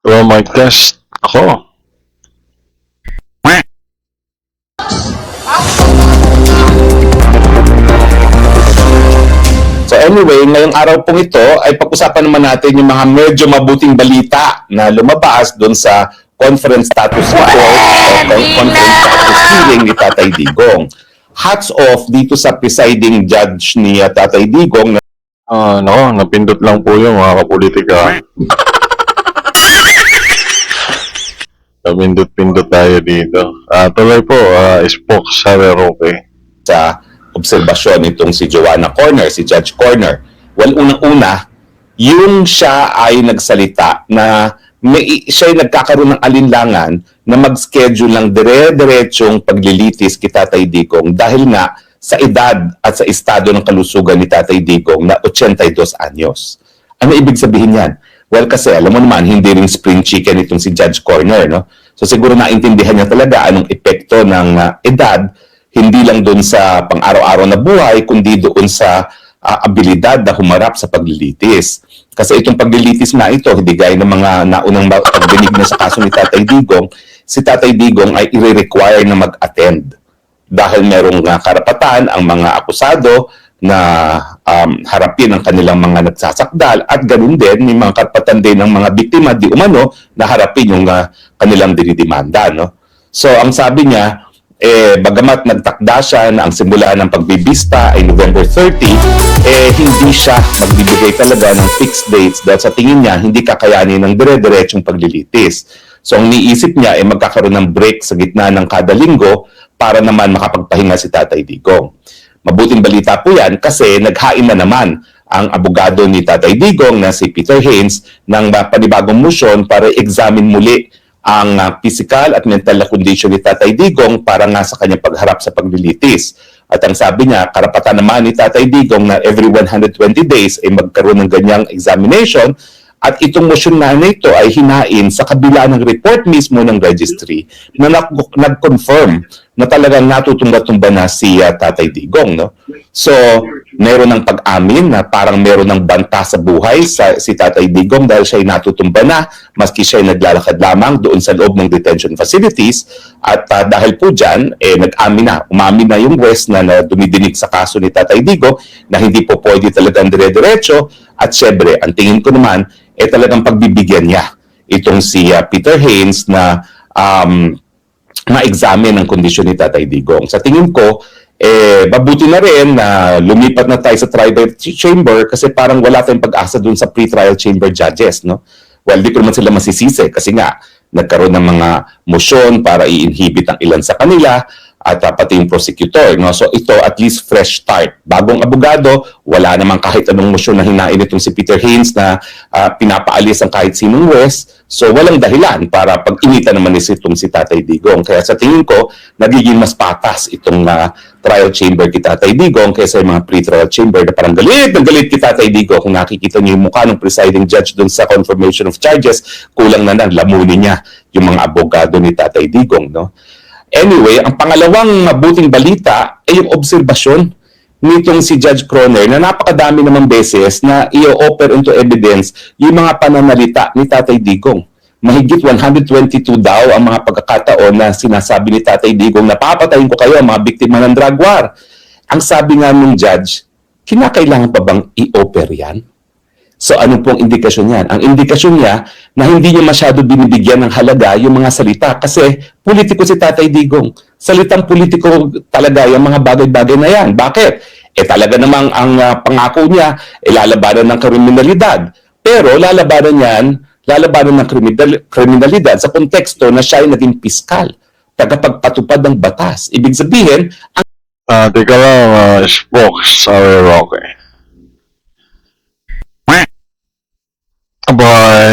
Well, mic test. Ako. So anyway, ngayong araw pong ito ay pag-usapan naman natin yung mga medyo mabuting balita na lumabas doon sa conference status report o conference status hearing ni Tatay Digong. Hats off dito sa presiding judge ni Tatay Digong. Napindot lang po yung mga kapolitika. Napindot-pindot tayo dito. Tuloy po, spoke sa Roque. Sa obserbasyon nitong si Joanna Corner, si Judge Corner. Well, unang-una, yung siya ay nagsalita na siya ay nagkakaroon ng alinlangan na mag-schedule ng dire-diretsong paglilitis kay Tatay Digong dahil nga sa edad at sa estado ng kalusugan ni Tatay Digong na 82 anyos. Ano ibig sabihin yan? Well, kasi alam mo naman, hindi rin spring chicken itong si Judge Corner, no? So siguro naintindihan niya talaga anong epekto ng edad, hindi lang doon sa pang-araw-araw na buhay, kundi doon sa abilidad na humarap sa paglilitis. Kasi itong paglilitis na ito, hindi gaya ng mga naunang pagdinig na sa kaso ni Tatay Digong, si Tatay Digong ay i-require na mag-attend. Dahil merong karapatan ang mga akusado na harapin ang kanilang mga nagsasakdal at ganoon din, may mga karapatan din ng mga biktima di umano na harapin yung kanilang dinidimanda. No? So ang sabi niya, bagamat nagtakda siya na ang simula ng pagbibista ay November 30, hindi siya magbibigay talaga ng fixed dates dahil sa tingin niya hindi kakayanin ng dire-diretsong paglilitis. So ang niisip niya ay magkakaroon ng break sa gitna ng kada linggo para naman makapagpahinga si Tatay Digong. Mabuting balita po yan kasi naghain na naman ang abogado ni Tatay Digong na si Peter Haynes ng panibagong motion para examine muli ang physical at mental na condition ni Tatay Digong para nga sa kanyang pagharap sa paglilitis. At ang sabi niya, karapatan naman ni Tatay Digong na every 120 days ay magkaroon ng ganyang examination at itong motion na ito ay hinain sa kabila ng report mismo ng registry na nag-confirm na talagang natutumba-tumba na si Tatay Digong. No? So, meron ng pag-amin na parang meron ng banta sa buhay si Tatay Digong dahil siya ay natutumba na maski siya ay naglalakad lamang doon sa loob ng detention facilities at dahil po dyan, umamin na yung West na dumidinig sa kaso ni Tatay Digong na hindi po pwede talagang dire-diretso at syempre, ang tingin ko naman, talagang pagbibigyan niya itong si Peter Haynes na ma-examine ang kondisyon ni Tatay Digong. Sa tingin ko, mabuti na rin na lumipat na tayo sa trial chamber kasi parang wala tayong pag-asa dun sa pre-trial chamber judges. No? Well, di ko naman sila masisisi kasi nga nagkaroon ng mga motion para i-inhibit ang ilan sa kanila at pati yung prosecutor. No? So ito at least fresh start. Bagong abogado, wala namang kahit anong motion na hinain itong si Peter Haynes na pinapaalis ang kahit sinong West. So walang dahilan para pag-initan naman itong si Tatay Digong. Kaya sa tingin ko, nagiging mas patas itong trial chamber kay Tatay Digong kaysa yung mga pre-trial chamber na parang galit kay Tatay Digong. Kung nakikita niyo yung mukha ng presiding judge dun sa confirmation of charges, kulang na lamunin niya yung mga abogado ni Tatay Digong. No? Anyway, ang pangalawang mabuting balita ay yung obserbasyon nitong si Judge Croner na napakadami naman beses na i-offer into evidence yung mga pananalita ni Tatay Digong. Mahigit 122 daw ang mga pagkakataon na sinasabi ni Tatay Digong na papatayin ko kayo mga biktima ng drug war. Ang sabi nga ng judge, kinakailangan pa bang i-offer yan? So ano pong indikasyon yan? Ang indikasyon niya na hindi niya masyado binibigyan ng halaga yung mga salita kasi politiko si Tatay Digong. Salitang politiko talaga yung mga bagay-bagay na yan. Bakit? Talaga namang ang pangako niya lalabanan ng kriminalidad. Pero lalabanan ng kriminalidad sa konteksto na siya ay naging piskal, tagapagpatupad ng batas. Ibig sabihin, Teka lang, spoke sa Roque. Abay,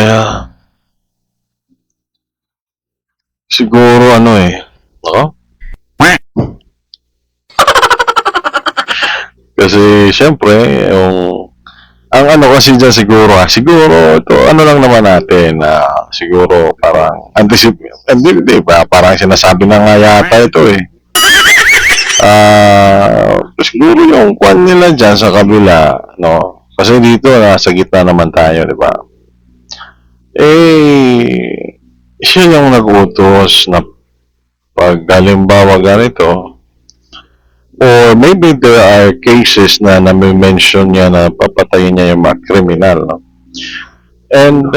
siguro kasi siyempre, ang kasi dyan siguro ito, lang naman natin, siguro parang hindi ba, parang sinasabi na nga yata ito siguro yung kwan nila dyan sa kabila, no? Kasi dito, nasa gitna naman tayo, di ba? siya yung nag-utos na pag halimbawa ganito, or maybe there are cases na nami-mention niya na papatayin niya yung mga kriminal, no? And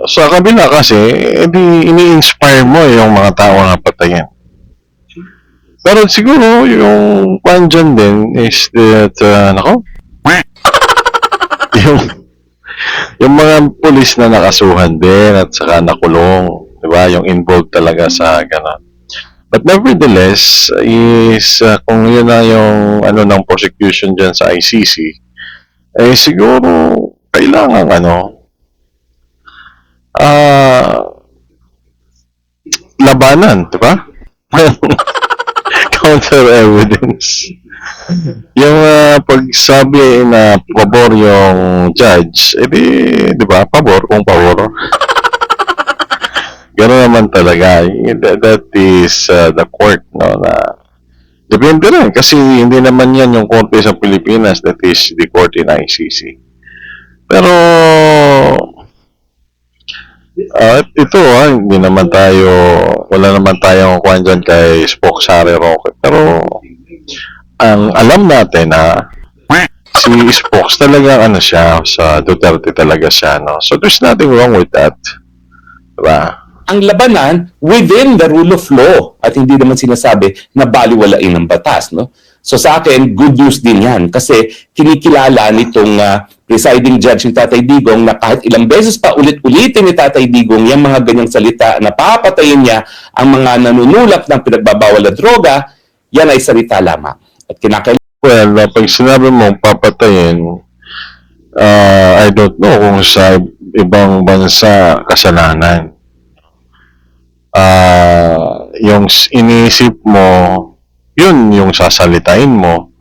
sa kabila kasi, edi ini-inspire mo yung mga tao na patayin. Pero siguro yung kwan dyan din is that, yung, yung mga pulis na nakasuhan din at saka nakulong, di ba? Yung involved talaga sa gano'n. But nevertheless, is kung yun na yung ano ng prosecution dyan sa ICC, eh siguro kailangan labanan, di ba? Counter evidence. Yung pagsabi na pabor yung judge, edi, di ba, pabor kung pabor. Gano'n naman talaga. That is the court, no, na depende rin kasi hindi naman yan yung korte sa Pilipinas, that is the court in ICC. Pero ito hindi naman tayo, wala naman tayong kuhan dyan kay Spock Sari Roque. Pero ang alam natin na si Spock talaga siya, sa Duterte talaga siya, no? So there's nothing wrong with that. Diba? Ang labanan within the rule of law at hindi naman sinasabi na baliwalain ng batas, no? So sa akin, good news din yan kasi kinikilala nitong presiding judge ni Tatay Digong na kahit ilang beses pa ulit-ulitin ni Tatay Digong yung mga ganyang salita na papatayin niya ang mga nanunulak ng pinagbabawal na droga, yan ay salita lamang. At Well, pag sinabi mong papatayin, I don't know kung sa ibang bansa kasalanan. Yung iniisip mo, yun yung sasalitain mo.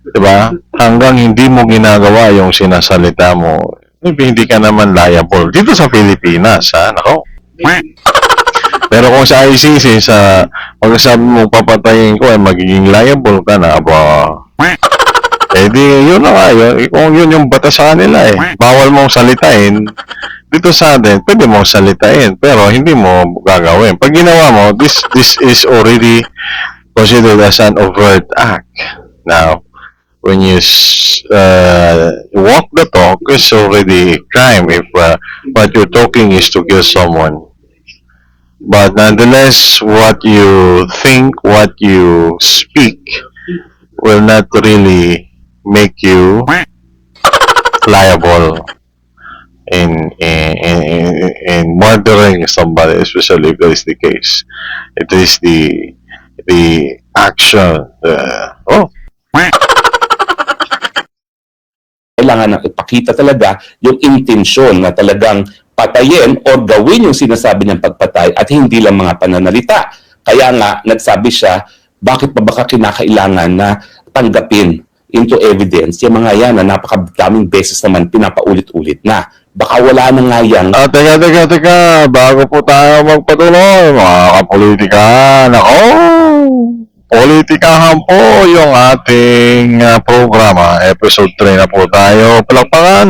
Diba? Hanggang hindi mo ginagawa yung sinasalita mo, hindi ka naman liable. Dito sa Pilipinas, nako. Pero kung sa ICC, pag sabi mo papatayin ko, ay magiging liable ka na, di yun na nga, kung yun yung batas sa kanila bawal mong salitain, dito sa atin, pwede mong salitain, pero hindi mo gagawin. Pag ginawa mo, this is already considered as an overt act. Now, when you walk the talk, it's already crime if what you're talking is to kill someone. But nonetheless, what you think, what you speak, will not really make you liable in murdering somebody, especially if that is the case. It is the action. kailangan na ipakita talaga yung intensyon na talagang patayin o gawin yung sinasabi niyang pagpatay at hindi lang mga pananalita. Kaya nga, nagsabi siya, bakit pa baka kinakailangan na tanggapin into evidence yung mga yan na napakadaming beses naman pinapaulit-ulit na. Baka wala na nga yan. Teka. Bago po tayo magpatuloy, mga kapolitika, nako! Politikahan po yung ating programa. Episode 3 na po tayo. Palakpakan!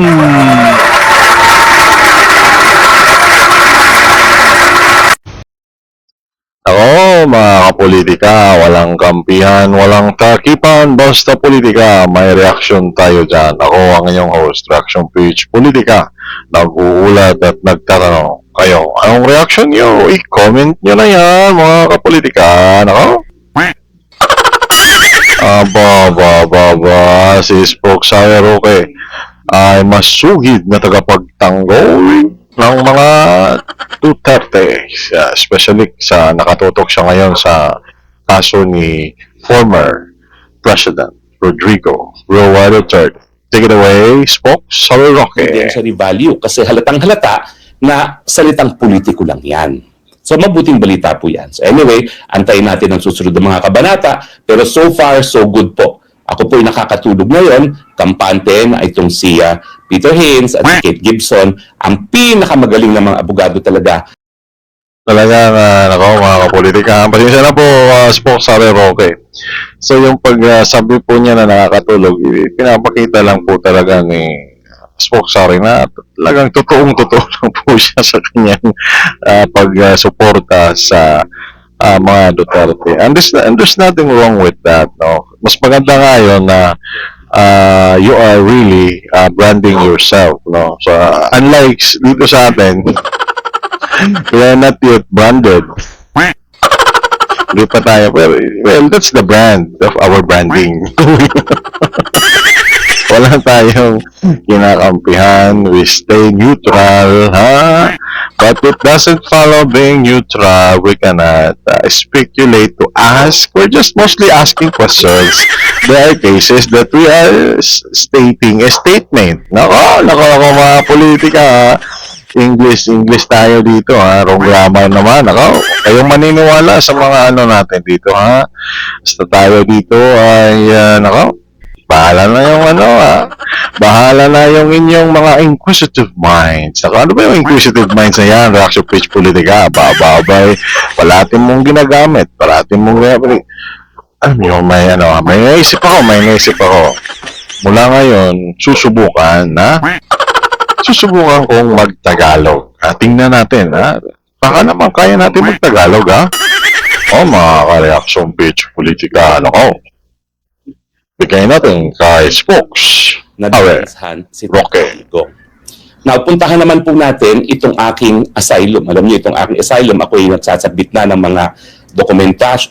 Ako, mga kapolitika, walang kampihan, walang takipan, basta politika, may reaksyon tayo dyan. Ako ang inyong host, Reaction Page Politika. Nag-uulat at nagtatanong kayo. Anong reaksyon nyo? I-comment nyo na yan, mga kapolitika. Ako? Si Spock Sari Roque ay masugid na tagapagtanggol ng mga Duterte, especially sa nakatutok siya ngayon sa kaso ni former President Rodrigo Roa Duterte. Take it away, Spock Sari Roque. Evidentiary value kasi halatang-halata na salitang politiko lang yan. So mabuting balita po yan. So anyway, antayin natin ang susunod ng mga kabanata. Pero so far, so good po. Ako po'y nakakatulog ngayon. Kampante na itong si Peter Haynes at si Kate Gibson. Ang pinakamagaling na mga abogado talaga. Talagang, mga kapolitika. Pasensya na po, Spock Sari Roque. So yung pagsabi po niya na nakakatulog, pinapakita lang po talaga ni spokesman na talagang totoong-totoo lang po siya sa kanyang pag-suporta sa mga Duterte. And there's nothing wrong with that, no? Mas maganda nga yun na you are really branding yourself, no? So, unlike dito sa atin, we are not yet branded. Hindi pa tayo. Well, that's the brand of our branding. Wala tayong kinakampihan. We stay neutral, ha? But it doesn't follow being neutral. We cannot speculate to ask. We're just mostly asking questions. There are cases that we are stating a statement. Nako, mga politika, ha? English tayo dito, ha? Wrong grammar naman. Nako, kayong maniniwala sa mga ano natin dito, ha? Basta tayo dito ay, nako, bahala na yung ano, ha? Bahala na yung inyong mga inquisitive minds. Ano ba yung inquisitive minds na yan? Reaction page politika. Babay. Parating mong ginagamit. Parating mong ginagamit. May naisip ako. Mula ngayon, susubukan kong mag-Tagalog. Tingnan natin, ha? Baka naman kaya natin mag-Tagalog, ha? Mga ka-reaction page politika. Nako. Bigay natin kay Spokes. Nadalansahan si Roque. Go. Now, puntahan naman po natin itong aking asylum. Alam niyo, itong aking asylum, ako yung nagsasabit na ng mga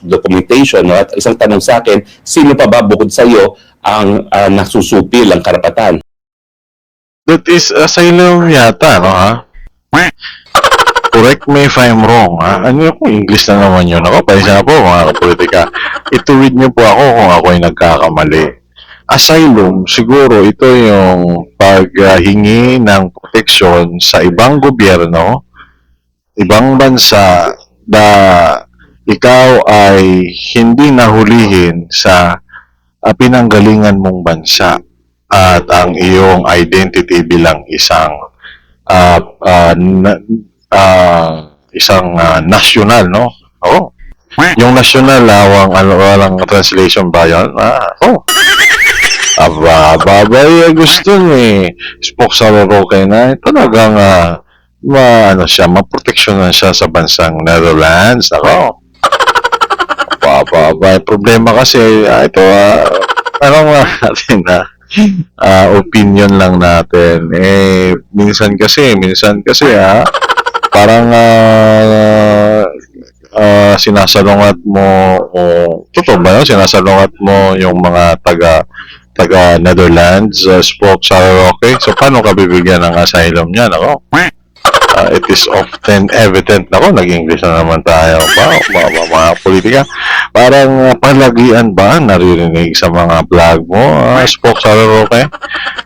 documentation. No? At isang tanong sa akin, sino pa ba bukod sa iyo ang nasusupil ang karapatan? That is asylum yata, no, ha? Correct me if I'm wrong, ha? Ano kung English na naman yun? Ako, paisa na po, mga kapolitika. Ituwid niyo po ako kung ako ay nagkakamali. Asylum, siguro ito yung paghingi ng proteksyon sa ibang gobyerno, ibang bansa, na ikaw ay hindi nahulihin sa pinanggalingan mong bansa at ang iyong identity bilang isang national, no? Oo. Yung national, walang translation ba yun? Babay, gusto ni Spokesman Roque na talagang maproteksyonan siya sa bansang Netherlands. Ako. Babay, problema kasi, ito, natin opinion lang natin. Minsan kasi, parang sinasalungat mo, totoo ba yun? Sinasalungat mo yung mga taga Netherlands, Spokesman Roque. So, paano ka bibigyan ng asylum niyan? Ako? It is often evident. Ako, nag-English na naman tayo. Mga politika. Parang palagian ba naririnig sa mga vlog mo, Spokesman Roque?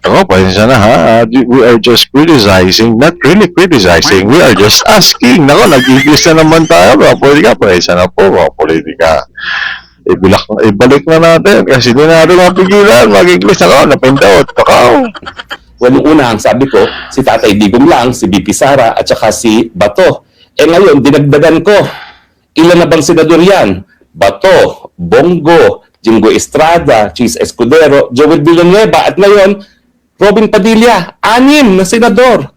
Ako, pasensya na, ha? We are just criticizing, not really criticizing. We are just asking. Ako, nag-English na naman tayo, mga politika. Pasensya na po, mga politika. Ibalik na natin kasi hindi natin mapigilan. Mag-English na ako, napindot. Ako. Well, nung una, ang sabi ko, si Tatay Digong lang, si BP Sara, at saka si Bato. Ngayon, dinagdagan ko. Ilan na bang senador yan? Bato, Bongo, Jingo Estrada, Chis Escudero, Joel Villanueva, at ngayon, Robin Padilla. 6 na senador.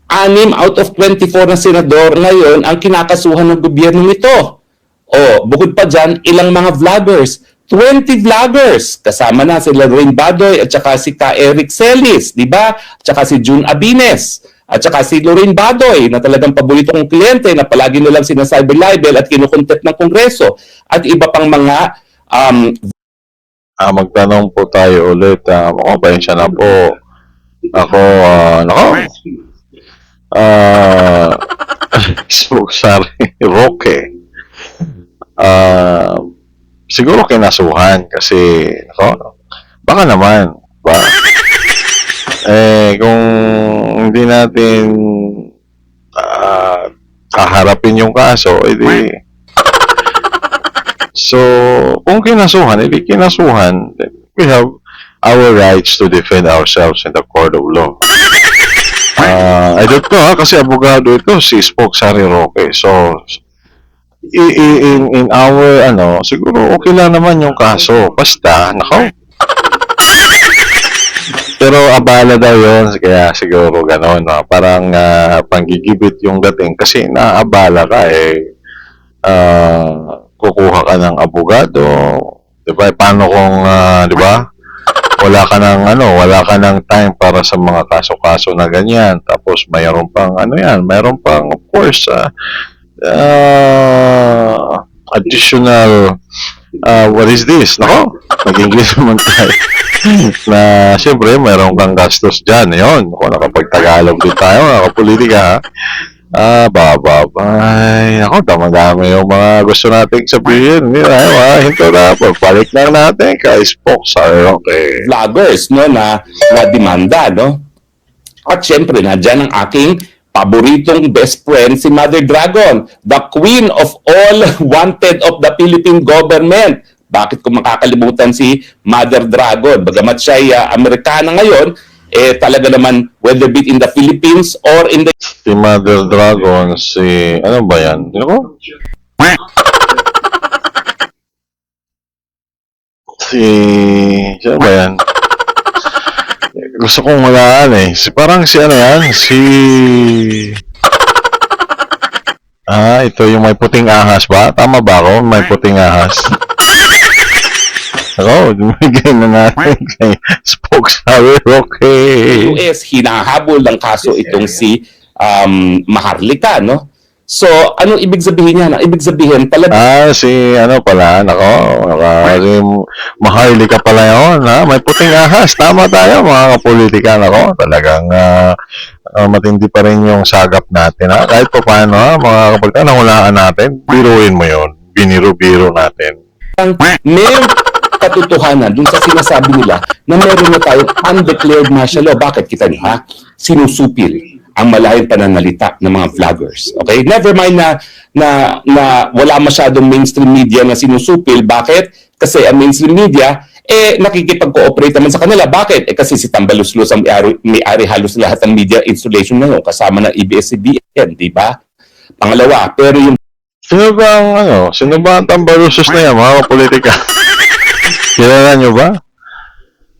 6 out of 24 na senador ngayon ang kinakasuhan ng gobyerno nito. Bukod pa dyan, ilang mga vloggers. 20 vloggers. Kasama na si Lorraine Badoy at saka si Eric Celis, di ba? At saka si June Abines. At saka si Lorraine Badoy na talagang paborito kong kliyente na palagi nilang sinacyber-libel at kinukontent ng Kongreso. At iba pang mga magtanong po tayo ulit. Pasensya na po. Ako, Spokesman Roque. Siguro kinasuhan kasi baka naman ba kung hindi natin kaharapin yung kaso edi so kung kinasuhan we have our rights to defend ourselves in the court of law. I don't know, kasi abogado ito si Spokesman Roque, so in our siguro okay lang naman yung kaso, basta Pero abala daw yun, kaya siguro gano'n, no? Parang panggigibit yung dating kasi naabala ka eh. Kukuha ka ng abogado, 'di ba? Paano kung 'di ba? Wala ka ng time para sa mga kaso-kaso na ganyan. Tapos mayroon pang ano 'yan, mayroon pang of course additional what is this? Nako, nag-English naman tayo. Na siyempre mayroon kang gastos diyan. 'Yon, kung nakapag-Tagalog din tayo, nakapolitika ha. Bababay. Ako, dami yung mga gusto nating sabihin. Hindi na, hinto na. Pagbalik na natin kay Spokes. Okay. vloggers no na demanda no. At syempre nandiyan ang aking paboritong best friend si Mother Dragon, the queen of all wanted of the Philippine government. Bakit ko makakalimutan si Mother Dragon? Bagamat siya ay Amerikana ngayon, eh talaga naman whether be in the Philippines or in the Si Mother Dragon, si... Ano ba yan? Sino ko? Sino ba yan? Gusto kong hulaan eh. Parang si ano yan? Ito yung may puting ahas ba? Tama ba ako? May puting ahas. Ako, bigay na natin kay Spokes. Okay. US, hinahabol ng kaso itong si Maharlika, no? So, anong ibig sabihin niya? Ibig sabihin, talaga Si ano pala, si Maharlika pala yun, ha? May puting ahas. Tama tayo, mga kapolitika, nako. Talagang matindi pa rin yung sagap natin, ha? Kahit pa paano, ha? Mga kapolitika, nahulaan natin. Biruin mo yun. Biniro-biro natin. may katotohanan dun sa sinasabi nila na meron na tayong undeclared martial law. Bakit kita niyo, ha? Sinusupil ang malayang pananalita ng mga vloggers. Okay? Never mind na wala masyadong mainstream media na sinusupil. Bakit? Kasi ang mainstream media, nakikipag-cooperate naman sa kanila. Bakit? Kasi si Tambaluslos ang may-ari halos lahat ng media installation na yun, kasama ng ABS-CBN, di ba? Pangalawa, pero yung Sino ba ang tambalusos na yan, mga kapolitika? Kilala nyo ba?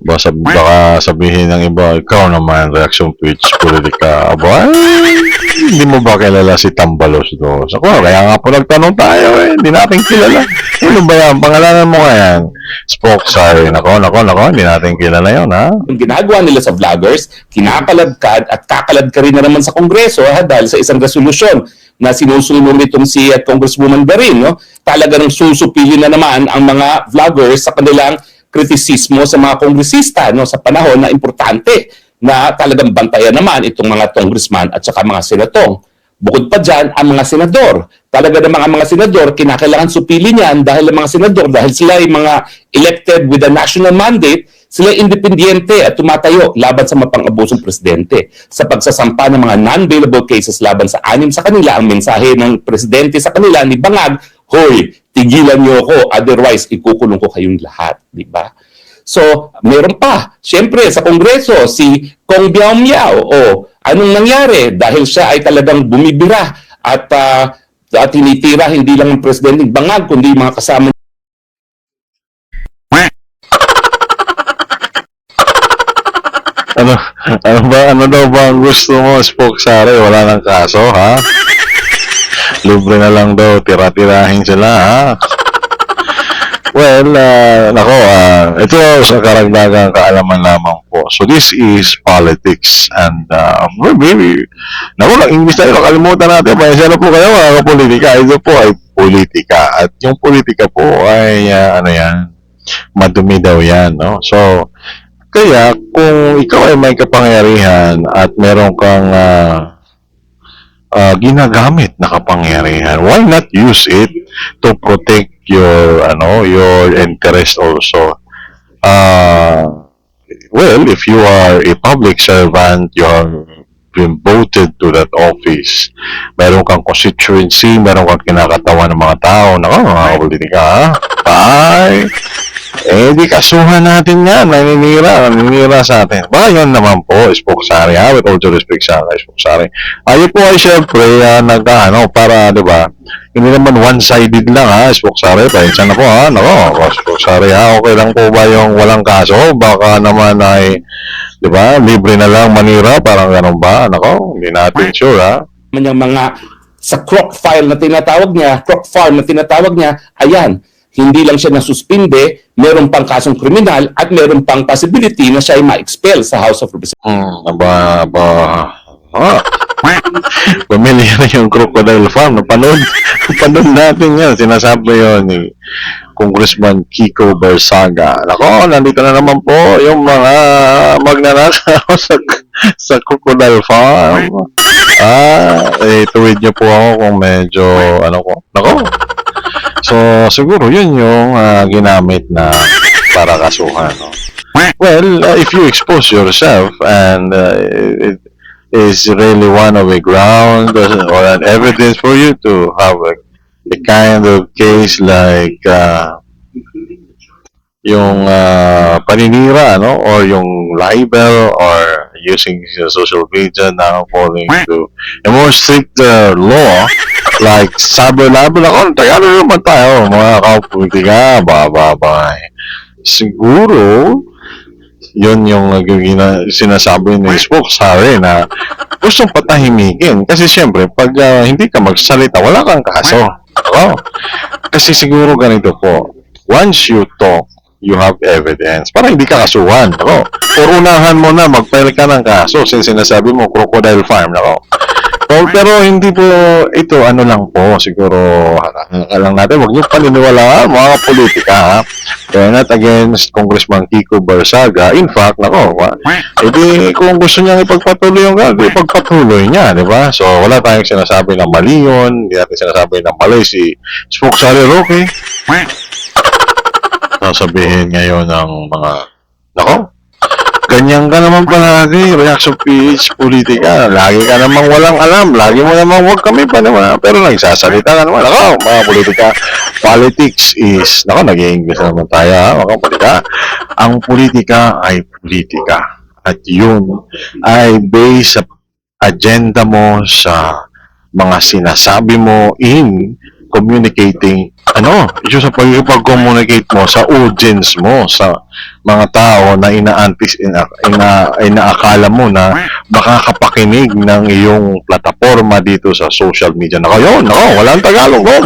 Baka sabihin ng iba, ikaw naman, reaction tweets, politika. Aba, hindi mo ba kilala si Tambalos do? So, kaya nga po nagtanong tayo hindi natin kilala. Ano ba yan? Pangalanan mo nga yan. Spokes, sorry. Nako, hindi natin kilala yun, ha? yung ginagawa nila sa vloggers, kinakaladkad at kakalad ka rin na naman sa Kongreso dahil sa isang resolusyon na sinusunod nitong si Congresswoman Darin, no? Talagang susupilin na naman ang mga vloggers sa kanilang kritisismo sa mga kongresista, no, sa panahon na importante na talagang bantayan naman itong mga congressman at saka mga senatong. Bukod pa dyan, ang mga senador. Talaga ng mga senador, kinakailangan supilin yan dahil ang mga senador, dahil sila ay mga elected with a national mandate, sila independyente at tumatayo laban sa mapang-abusong presidente. Sa pagsasampa ng mga non-bailable cases laban sa anim sa kanila, ang mensahe ng presidente sa kanila ni Bangag, hoy, tigilan niyo ako, otherwise ikukulong ko kayong lahat, di ba? So, meron pa. Siyempre, sa Kongreso, si Kong Biao Miao, anong nangyari? Dahil siya ay talagang bumibira at tinitira hindi lang ang presidente Bangag, kundi mga kasama. Ano daw ba ang gusto mo, Spokes, sorry? Wala nang kaso, ha? Libre na lang daw, tira-tirahin sila, ha? Well, ito sa karagdagang kaalaman lamang po. So this is politics and maybe, lang English tayo, nakalimutan natin. Pasensya na po kayo mga kapolitika. Ito po ay politika. At yung politika po ay, madumi daw yan, no? So, kaya kung ikaw ay may kapangyarihan at meron kang ginagamit na kapangyarihan, why not use it to protect your interest also? Well, if you are a public servant, you have been voted to that office. Meron kang constituency, meron kang kinakatawan ng mga tao. Nako, mga politika, ha? Bye! Di kasuhan natin yan. Naninira sa atin. Ba, yan naman po, Spoksari, ha? With all due respect sa Spoksari. Ayun po ay syempre, para, di ba, hindi naman one-sided lang, ha, Spoksari. Pahinsan na po, ha? Nako, Spoksari, ha? Okay lang po ba yung walang kaso? Baka naman ay, di ba, libre na lang manira, parang ganun ba? Nako, hindi natin sure, ha? Yung mga sa crook farm na tinatawag niya, ayan, hindi lang siya nasuspinde, meron pang kasong kriminal at meron pang possibility na siya ay ma-expel sa House of Representatives. Familiar yung Crocodile Farm. Panood natin yan. Sinasabi yun ni Congressman Kiko Barsaga. Nako, nandito na naman po yung mga magnanakaw sa Crocodile Farm. Tuwid niyo po ako kung medyo, nako. So, siguro yun yung ginamit na para kasuhan. No? Well, if you expose yourself and it is really one of a ground or an evidence for you to have a kind of case like yung paninira, or yung libel or using social media na according to a more strict law like sabi-labi ako, Tagalog naman tayo, mga kapolitika, siguro, yun yung sinasabi ni Spoksari na gustong patahimikin. Kasi siyempre, pag hindi ka magsalita, wala kang kaso. Kasi siguro ganito po, once you talk, you have evidence. Para hindi ka kasuhan. Or unahan mo na, mag-file ka ng kaso since sinasabi mo, Crocodile Farm. Pero hindi po ito, lang po, siguro, lang natin, huwag niyo paniniwalaan, mga politika, ha? Kaya not against Congressman Kiko Barsaga. In fact, kung gusto niyang ipagpatuloy yung ipagpatuloy niya, di ba? So, wala tayong sinasabi na mali yun, hindi natin sinasabi na mali si Spoksari Roque. Sasabihin ngayon ng mga, ganyan ka naman palagi, reaction page, politika. Lagi ka namang walang alam. Lagi mo namang huwag kami pa naman. Pero nagsasalita ka naman. Mga politika, politics is, nag-i-English naman tayo, mga politika. Ang politika ay politika. At yun ay based sa agenda mo, sa mga sinasabi mo in communicating, yung sa pag-communicate mo sa audience mo, sa mga tao na inaakala mo na makakapakinig ng iyong plataforma dito sa social media. Walang Tagalog doon,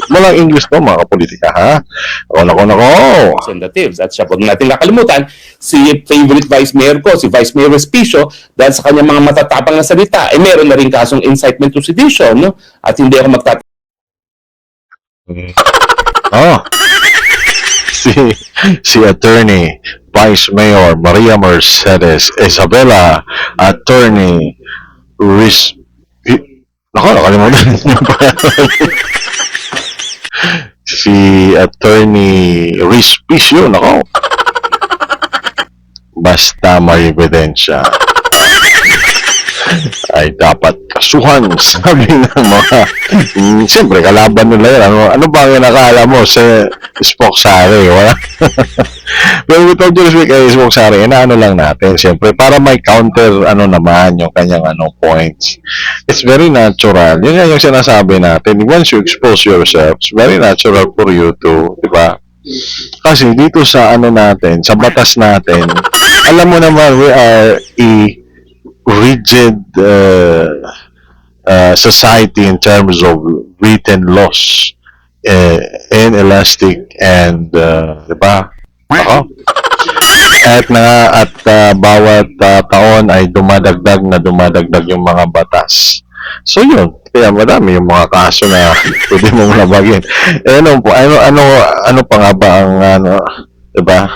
walang English doon, mga politika, ha? Representatives. At siya, huwag natin kakalimutan, si favorite Vice Mayor ko, si Vice Mayor Respicio, dahil sa kanyang mga matatapang na salita, meron na rin kasong incitement to sedition, no? At hindi ako si Attorney Vice Mayor Maria Mercedes Isabela, Attorney nakalimutan niyo pa. Si Attorney Respicio, basta may ebidensya ay dapat kasuhan, sabi ng mga siyempre kalaban nila yan. Ano ba ang nakala mo sa Spoksari? Wala. Pero with all due respect kay Spoksari, lang natin siyempre para may counter naman yung kanyang points. It's very natural. Yun yung sinasabi natin. Once you expose yourself, it's very natural for you to, di ba? Kasi dito sa natin, sa batas natin, alam mo naman, we are rigid society in terms of written laws, inelastic and diba? At bawat taon ay dumadagdag yung mga batas. So yun, kaya madami yung mga kaso na pwede mong labagin. Ano pa nga ba ang diba?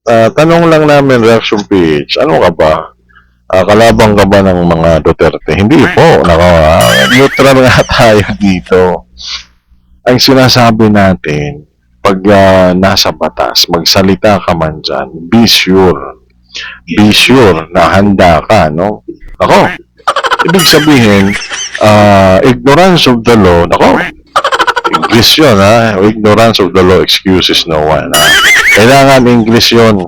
Tanong lang namin, reaction page, ano ka ba? Kalabang ka ba ng mga Duterte? Hindi po. Neutral nga tayo dito. Ang sinasabi natin, pag nasa batas, magsalita ka man dyan, be sure na handa ka, no? Ibig sabihin, ignorance of the law, English yun, ha? Ignorance of the law excuses no one, ha? Kailangan English yun.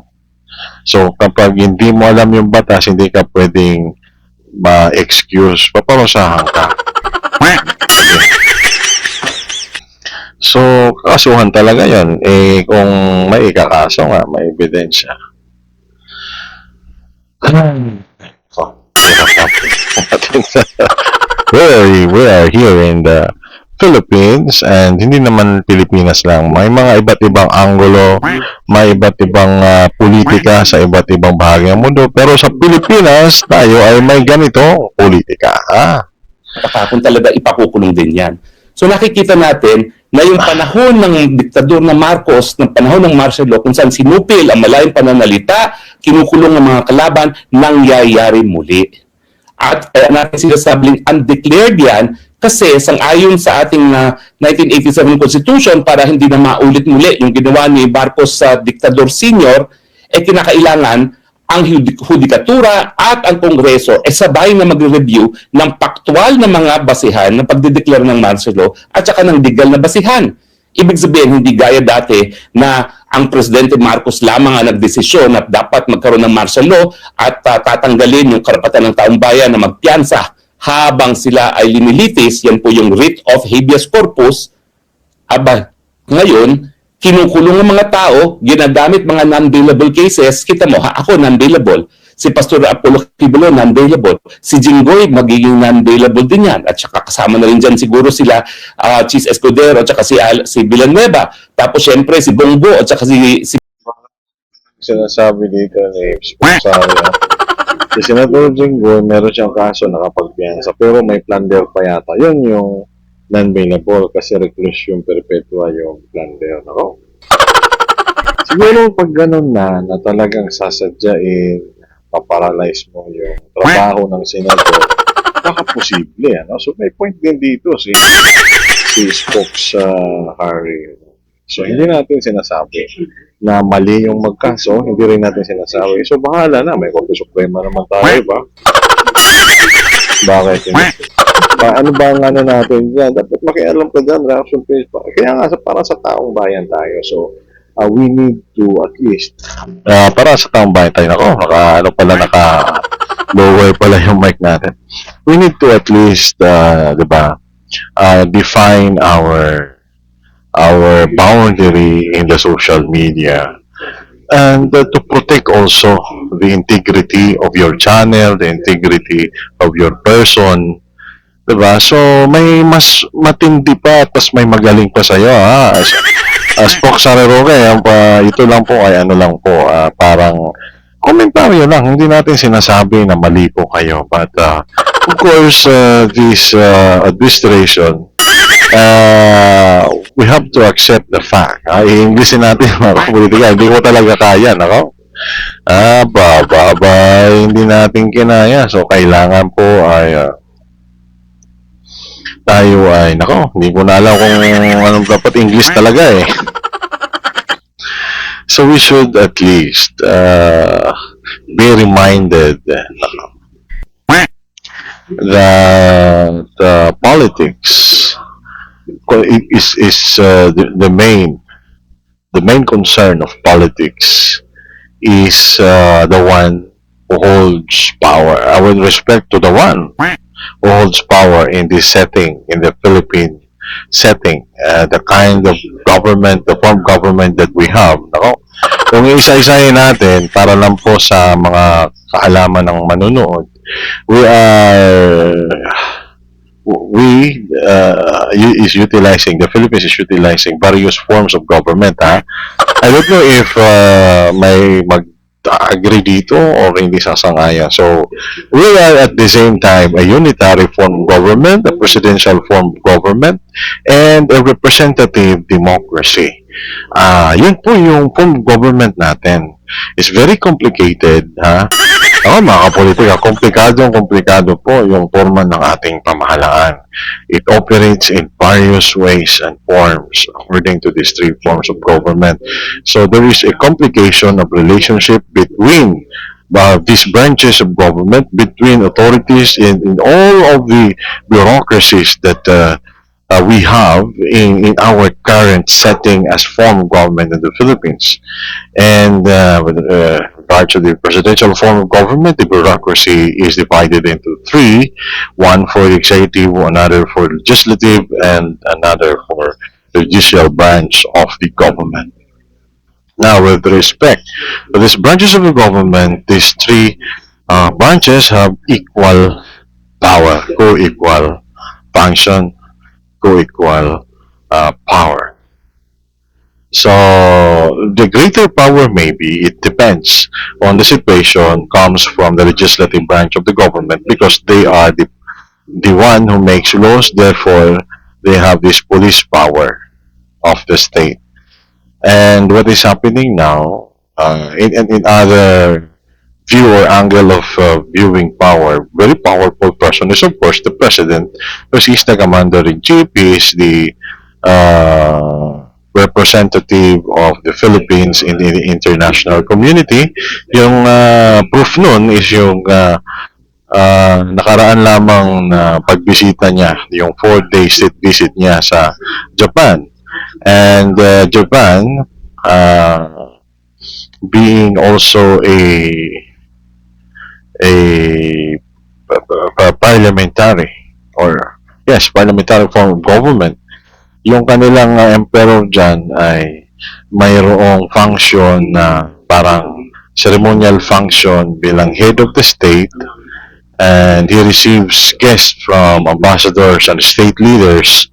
So, kapag hindi mo alam yung batas, hindi ka pwedeng ma-excuse. Paparusahan ka. So, kasuhan talaga yon. Eh, kung may ikakaso nga, may ebidensya. So, we are here in the Philippines, and hindi naman Pilipinas lang. May mga iba't ibang anggulo, may iba't ibang politika sa iba't ibang bahagi ng mundo. Pero sa Pilipinas, tayo ay may ganito politika. Kung talaga ipakukulong din yan. So nakikita natin na yung panahon ng diktador na Marcos, ng panahon ng martial law, kung saan sinupil ang malayang pananalita, kinukulong ang mga kalaban, nangyayari muli. At natin sinasabing undeclared yan kasi sang-ayon sa ating 1987 Constitution, para hindi na maulit muli yung ginawa ni Marcos sa diktador senior, kinakailangan ang hudikatura at ang Kongreso sabay na magre-review ng paktual na mga basihan ng pagdideklara ng martial law at saka ng legal na basihan. Ibig sabihin, hindi gaya dati na ang Presidente Marcos lamang ang nagdesisyon at dapat magkaroon ng martial law at tatanggalin yung karapatan ng taong bayan na magpiyansa habang sila ay linilitis. Yan po yung writ of habeas corpus. Aba, ngayon, kinukulong ng mga tao, ginagamit mga non-bailable cases. Kita mo, ako non-bailable. Si Pastor Apollo Quibolo, non-bailable. Si Jinggoy, magiging non-bailable din yan. At saka kasama na rin dyan siguro sila Chis Escudero at saka si Villanueva. Tapos syempre si Bongo at saka si Sinasabi dito ni Rosario, si Senator Jinggoy, meron siyang kaso nakapagpiyansa, pero may plunder pa yata. Yun yung non-bailable kasi reclusion perpetua yung plunder. Ako. Siguro pag ganun na talagang sasadyain, paparalyze mo yung trabaho ng senador, baka posible. Ano? So may point din dito si Spokes Harry. So hindi natin sinasabi na mali yung magkaso, hindi rin natin sinasabi. So bahala na, may Korte Suprema naman tayo ba? Bakit hindi? Ano ba ang ano natin dyan? Dapat makialam ka dyan, reaction page pa. Kaya nga, para sa taong bayan tayo. So, we need to at least, para sa taong bayan tayo, naka-lower pala yung mic natin. We need to at least, define our boundary in the social media. And to protect also the integrity of your channel, the integrity of your person. Diba? So, may mas matindi pa, tapos may magaling pa sa'yo, ha? As Fox Sareroque, ito lang po ay ano lang po, parang komentaryo lang. Hindi natin sinasabi na mali po kayo. But, of course, this administration, we have to accept the fact. I-Englishin natin mga politika. Hindi ko talaga kaya, nako? Hindi natin kinaya. So, kailangan po ay tayo ay, nako, hindi ko na alam kung anong dapat English talaga eh. So we should at least be reminded that politics is the main concern of politics is the one who holds power. With respect to the one who holds power in this setting, in the Philippine setting, the kind of government, the form of government that we have. Nako, kung isa-isahin natin para lang po sa mga kaalaman ng manunood, the Philippines is utilizing various forms of government. I don't know if may agree dito o hindi sasangaya. So, we are at the same time a unitary form of government, a presidential form of government, and a representative democracy. Yun po yung form of government natin. It's very complicated, ha? Mga kapolitika, komplikado po yung forma ng ating pamahalaan. It operates in various ways and forms according to these three forms of government. So there is a complication of relationship between these branches of government, between authorities in all of the bureaucracies that we have in our current setting as form of government in the Philippines. And with regard to the presidential form of government, the bureaucracy is divided into three: one for the executive, another for legislative, and another for the judicial branch of the government. Now, with respect to these branches of the government, these three branches have equal power, co-equal function, co-equal power. So the greater power maybe, it depends on the situation, comes from the legislative branch of the government because they are the one who makes laws, therefore they have this police power of the state. And what is happening now, in other view or angle of viewing power, very powerful person is of course the president, because he's the commander-in-chief, he is the representative of the Philippines in the international community. Yung proof nun is yung nakaraan lamang na pagbisita niya, yung 4-day state visit niya sa Japan. And Japan, being also a parliamentary or yes, parliamentary form of government, yung kanilang emperor dyan ay mayroong function na parang ceremonial function bilang head of the state, and he receives guests from ambassadors and state leaders,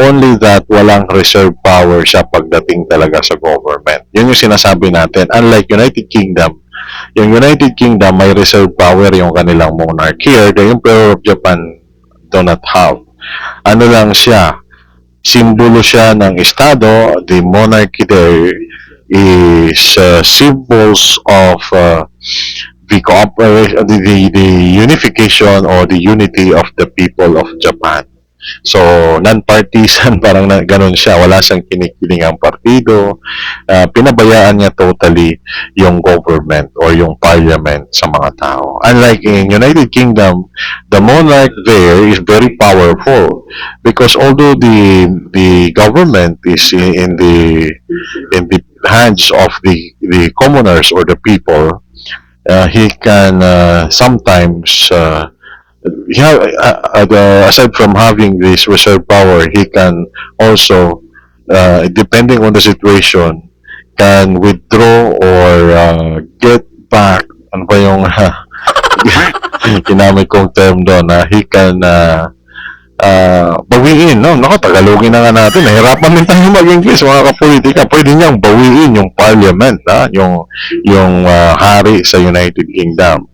only that walang reserve power siya pagdating talaga sa government. Yun yung sinasabi natin. Unlike United Kingdom, yung United Kingdom may reserve power yung kanilang monarch. Here, the Emperor of Japan do not have. Ano lang siya, simbolo siya ng estado. The monarchy there is symbols of the cooperation, the unification or the unity of the people of Japan. So, non-partisan, parang ganun siya. Wala siyang kinikilingang partido. Pinabayaan niya totally yung government or yung parliament sa mga tao. Unlike in United Kingdom, the monarch there is very powerful because although the government is in the hands of the commoners or the people, he can sometimes aside from having this reserve power, he can also, depending on the situation, can withdraw or get back. Ano ba yung ginamit kong term doon? He can bawiin, no? Naku, Tagalogin na nga natin. Nahirapan din tayo mag-English, mga kapolitika. Pwede niyang bawiin yung parliament, yung hari sa United Kingdom.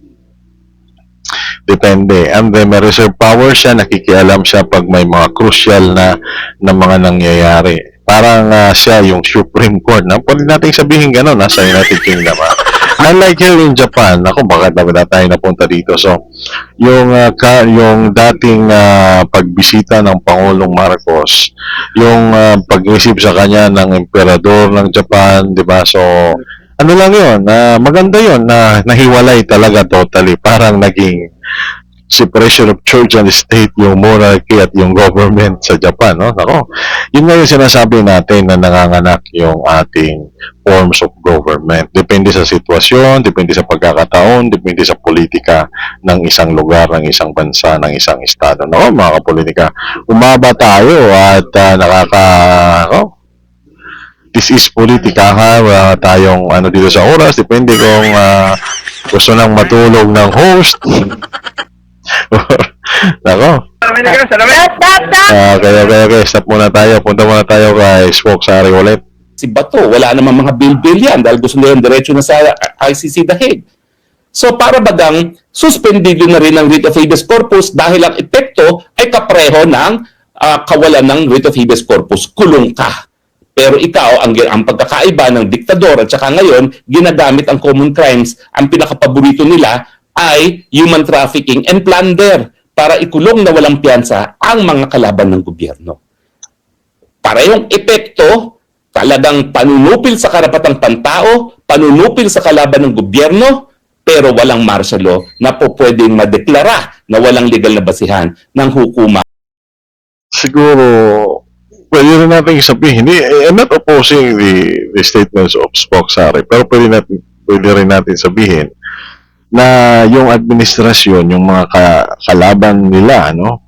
Depende. And then may reserve power siya, nakikialam siya pag may mga crucial na mga nangyayari. Parang siya yung Supreme Court. Pwede natin sabihin gano'n sa United Kingdom. Unlike here in Japan, ako bakit na tayo napunta dito. So, yung dating pagbisita ng Pangulong Marcos, yung pag-receive sa kanya ng emperador ng Japan, di ba? So, ano lang yun, maganda yun na nahiwalay talaga totally. Parang naging separation of church and state yung monarchy at yung government sa Japan, no? Ako, yun nga yung sinasabi natin na nanganganak yung ating forms of government. Depende sa sitwasyon, depende sa pagkakataon, depende sa politika ng isang lugar, ng isang bansa, ng isang estado. No, mga kapolitika, umaba tayo at this is politika, wala tayong dito sa oras, depende kung gusto nang matulog ng host. Nako. Kaya stop muna tayo. Punta muna tayo kay Spoke Sari ulit. Si Bato, wala namang mga bill yan dahil gusto nila diretso na sa ICC The Hague. So para bagang suspendido na rin ang writ of habeas corpus dahil ang epekto ay kapareho ng kawalan ng writ of habeas corpus, kulong ka. Pero ikaw, ang pagkakaiba ng diktador at saka ngayon, ginagamit ang common crimes, ang pinakapaborito nila ay human trafficking and plunder para ikulong na walang piyansa ang mga kalaban ng gobyerno. Parehong epekto, talagang panunupil sa karapatang pantao, panunupil sa kalaban ng gobyerno, pero walang martial law na po pwedeng madeklara na walang legal na basihan ng hukuma. siguro, pwede rin natin sabihin, I'm not opposing the statements of Spoksari, pero pwede rin natin sabihin na yung administrasyon, yung mga kalaban nila, no,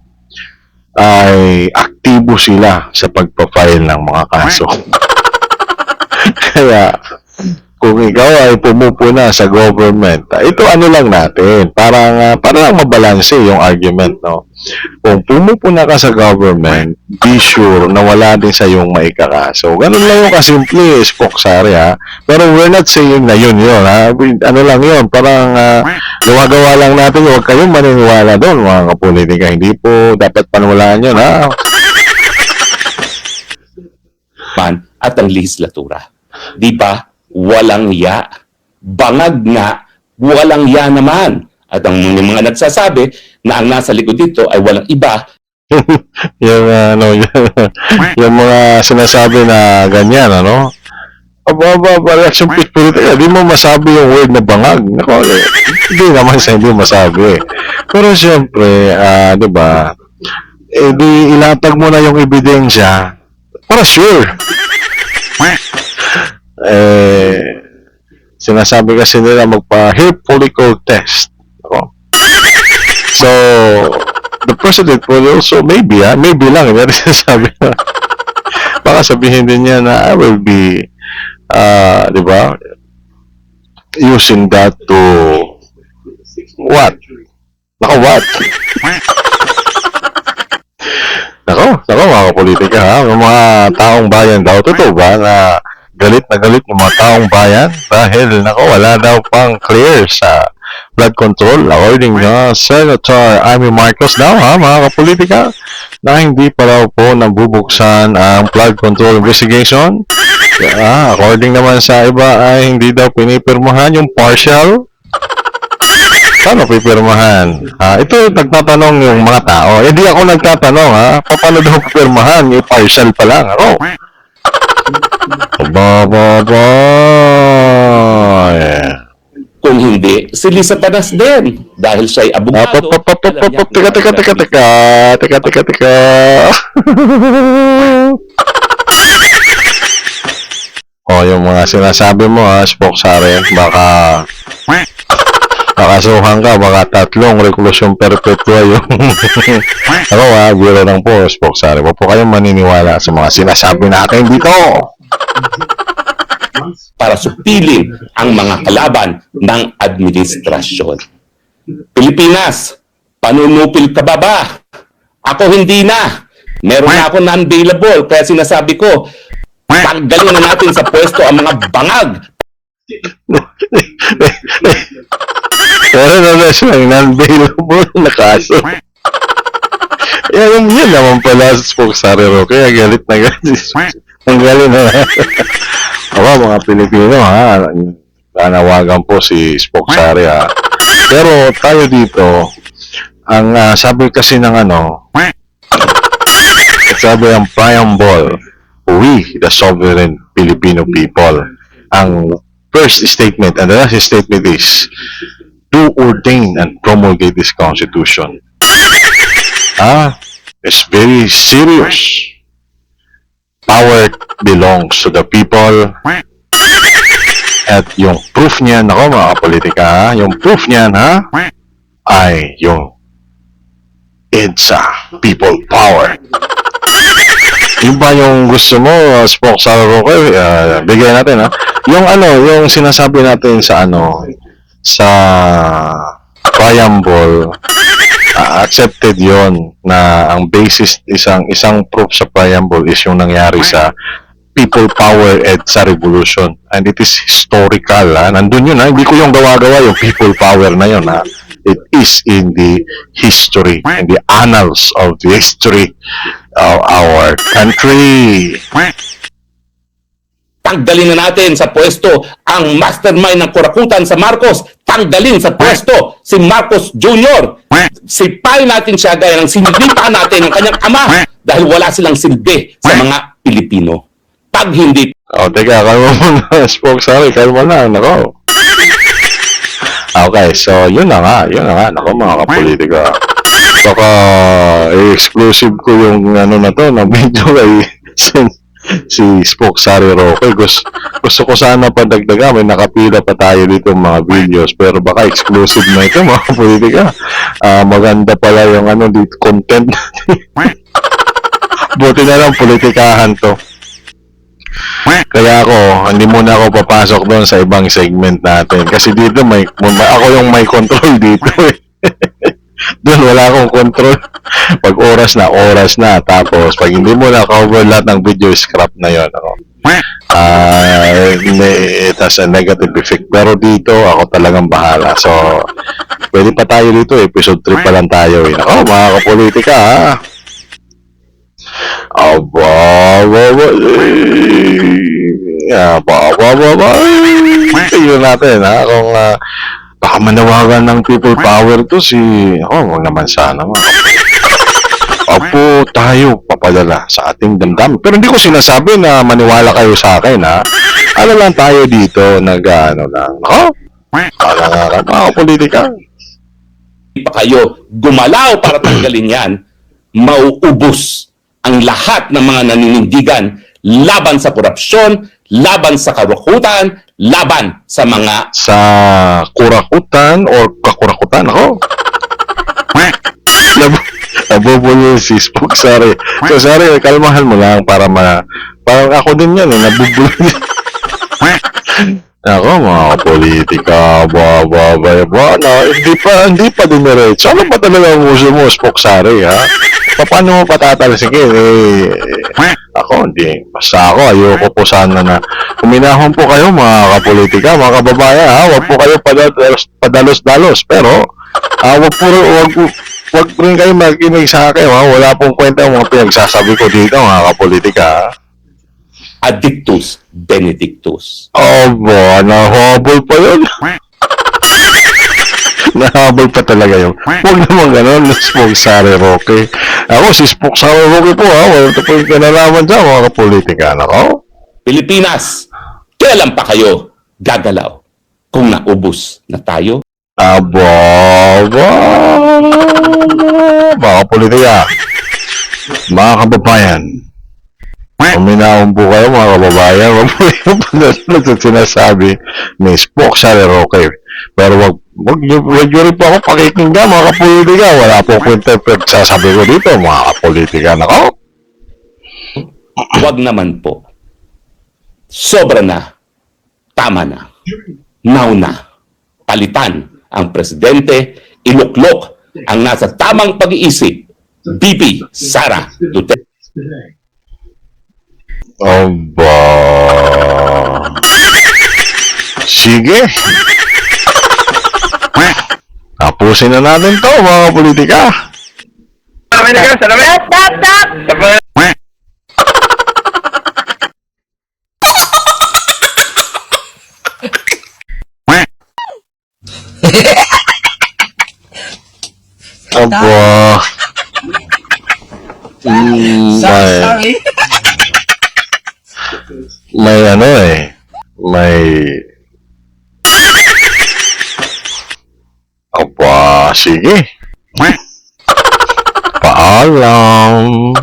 ay aktibo sila sa pagpa-file ng mga kaso. Kaya, kung ikaw ay pumupuna sa government, ito ano lang natin, para lang mabalanse yung argument, no? Kung pumupuna ka sa government, be sure na wala din sa yung maikakaso. Ganun lang yung kasimple, Spoksari, ha? Pero we're not saying na yun, ha? Ano lang yun, parang gawa-gawa lang natin, huwag kayong maniniwala doon, mga kapolitika. Hindi po dapat paniwalaan yun, ha? At ang legislatura. Di ba? Walang ya. Bangag nga, walang ya naman. At ang mga nagsasabi na ang nasa likod dito ay walang iba. yung, yung mga sinasabi na ganyan, ano? Reaction politika, di mo masabi yung word na bangag. Nako, hindi naman sa hindi masabi. Pero siyempre, di ba, di ilatag mo na yung ebidensya para sure. Sinasabi kasi nila magpa-hair follicle test. Ako. So, the president will also, maybe lang, pero sinasabi na, baka sabihin din niya na I will be, di ba, using that to, what? What? Nako, mga politika, ha? Yung mga taong bayan daw, totoo ba na galit na galit yung mga taong bayan dahil wala daw pang clear sa flood control according to Senator Amy Marcos daw, ha, mga kapolitika, na hindi pa raw po nabubuksan ang flood control investigation. According naman sa iba ay hindi daw pinipirmahan yung partial. Paano pipirmahan? Ito nagtatanong yung mga tao. Hindi ako nagtatanong, ha, paano daw pipirmahan yung partial pa lang, ano? Kung hindi, si Lisa Tanas din. Dahil siya ay abogado. Teka. Yung mga sinasabi mo, ha, Spoksari, baka makasuhan ka, baka 3 reklusyon perpetua yung ako, biro lang po, Spoksari. Huwag po kayong maniniwala sa mga sinasabi natin dito. Para supilin ang mga kalaban ng administrasyon. Pilipinas, panunupil ka ba? Ako hindi na. Meron na ako non-bailable, kaya sinasabi ko, tanggalin na natin sa pwesto ang mga bangag. Pero na siya non-bailable na kaso. Yan naman pala sa Spoksari, kaya galit na galit. Ang galing na. Ako, mga Pilipino, ha, nanawagan po si Spoksari, ha. Pero tayo dito, ang sabi kasi ng sabi ang preamble, we, the sovereign Filipino people, ang first statement and the last statement is, to ordain and promulgate this constitution. It's very serious. Power belongs to the people. At yung proof niyan, mga politika, yung proof niyan, ay yung EDSA, people power. Yung ba yung gusto mo, Spoksari, bigay natin, ha? Yung sinasabi natin sa sa preamble, accepted yon na ang basis isang proof sa preamble is yung nangyari sa people power EDSA revolution, and it is historical, nandun yun, hindi ko yung gawa-gawa yung people power na yun, it is in the history, in the annals of the history of our country. Tanggalin na natin sa pwesto ang mastermind ng kurakutan sa Marcos. Tanggalin sa pwesto si Marcos Jr. Sipain natin siya gaya ng sinilita natin ng kanyang ama dahil wala silang silbi sa mga Pilipino. Pag hindi... Teka, kalma mo na, Spoksari, kalma na, nako. Okay, so yun na nga, nako, mga kapolitika. Baka exclusive ko yung ano na to, na video ay si Spoke Sari Roque. Gusto ko sana padagdagan, may nakapila pa tayo dito mga videos, pero baka exclusive na ito mga politika. Maganda pala yung ano dito, content. Buti na lang politikahan to. Kaya hindi muna ako papasok doon sa ibang segment natin. Kasi dito ako yung may control dito eh. Doon wala akong control. Pag oras na. Tapos pag hindi mo na cover lahat ng video, scrap na yon. It has a negative effect. Pero dito, ako talagang bahala. So, pwede pa tayo dito. Episode 3 pa lang tayo. Ako, mga kapolitika ha. Tingnan natin ha kung baka manawagan ng people power to wag naman sana Opo, tayo papadala sa ating damdamin. Pero hindi ko sinasabi na maniwala kayo sa akin ha. Ano lang tayo dito mga politika. Pa kayo gumalaw para tanggalin yan, mauubos ang lahat ng mga naninindigan laban sa korupsyon, laban sa karukutan, laban sa mga kurakutan or kakurakutan ako. Nabubulol si Spoke Sari. So, Sari, kalmahan mo lang para parang ako din yan, nabubulol. Ako, mga politika, hindi pa dumiretso. Ano ba talaga ang uso mo, Spoke Sari, ha? Paano mo patatalsikin? Ako, hindi. Basta ako, ayoko po sana na kuminahon po kayo, mga kapolitika, mga kababayan, ha? Huwag po kayo padalos-dalos. Pero, wag rin kayo makinig sa akin, ha? Wala pong kwenta ang mga pinagsasabi ko dito, mga kapolitika, ha? Addictus Benedictus. Nahabol pa yun. Nahabol pa talaga yun. Huwag naman ganun, Spoke Sari Roque. Ako, si Spoke Sari Roque po, ha? Wala ito po yung kanalaman dyan, mga kapolitika, ako. Pilipinas, kailan pa kayo gagalaw kung naubos na tayo? Mga politika, mga kababayan, uminahon po kayo, mga kababayan, wag po yung pagdasunod sa sinasabi ni Spoke Sari Roque. Pero wag nyo rin po ako pakikinggan, mga kapolitika. Wala po kwenta sasabi ko dito, mga kapolitika, nako. Wag naman po. Sobra na. Tama na. Now na. Palitan ang presidente, iluklok ang nasa tamang pag-iisip, BP Sara Duterte. Sige. Tapusin na natin to, mga politika. Stop! Sorry. Sige. Paalam.